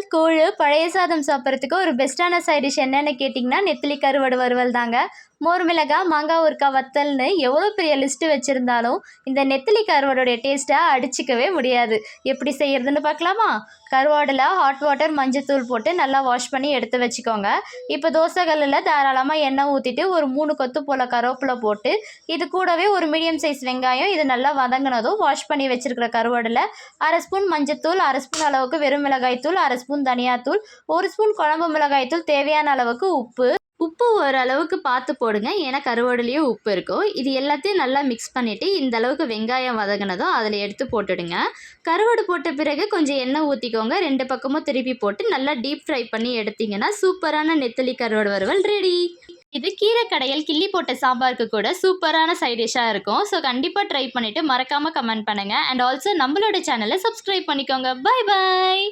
பொங்கல், கூழு, பழைய சாதம் சாப்பிட்றதுக்கு ஒரு பெஸ்ட்டான சைட் டிஷ் என்னென்னு கேட்டிங்கன்னா நெத்திலி கருவாடு வறுவல் தாங்க. மோர் மிளகாய், மாங்காய் ஊறுகாய் வத்தல்னு எவ்வளோ பெரிய லிஸ்ட்டு வச்சுருந்தாலும் இந்த நெத்திலி கருவாடோடைய டேஸ்ட்டை அடிச்சிக்கவே முடியாது. எப்படி செய்யறதுன்னு பார்க்கலாமா? கருவாடில் ஹாட் வாட்டர், மஞ்சத்தூள் போட்டு நல்லா வாஷ் பண்ணி எடுத்து வச்சுக்கோங்க. இப்போ தோசை கல்லில் தாராளமாக எண்ணெய் ஊற்றிட்டு ஒரு 3 கொத்து போல் கருவேப்பிலை போட்டு இது கூடவே ஒரு மீடியம் சைஸ் வெங்காயம் இது நல்லா வதங்கினதும் வாஷ் பண்ணி வச்சுருக்கிற கருவாடில் 1/2 ஸ்பூன் மஞ்சத்தூள், 1/2 ஸ்பூன் அளவுக்கு வெறும் மிளகாய்த்தூள், 1/2 ஸ்பூன் தனியாத்தூள், 1 ஸ்பூன் குழம்பு மிளகாய்த்தூள், தேவையான அளவுக்கு உப்பு ஓரளவுக்கு பார்த்து போடுங்க, ஏன்னா கருவாடுலேயும் உப்பு இருக்கும். இது எல்லாத்தையும் நல்லா மிக்ஸ் பண்ணிவிட்டு இந்த அளவுக்கு வெங்காயம் வதங்கினதும் அதில் எடுத்து போட்டுடுங்க. கருவாடு போட்ட பிறகு கொஞ்சம் எண்ணெய் ஊற்றிக்கோங்க. 2 பக்கமும் திருப்பி போட்டு நல்லா டீப் ஃப்ரை பண்ணி எடுத்திங்கன்னா சூப்பரான நெத்திலி கருவாடு வறுவல் ரெடி. இது கீரை கடையில் கிள்ளி போட்ட சாம்பாருக்கு கூட சூப்பரான சைட் டிஷ்ஷாக இருக்கும். ஸோ கண்டிப்பாக ட்ரை பண்ணிவிட்டு மறக்காமல் கமெண்ட் பண்ணுங்கள். அண்ட் ஆல்சோ நம்மளோட சேனலை சப்ஸ்கிரைப் பண்ணிக்கோங்க. Bye bye.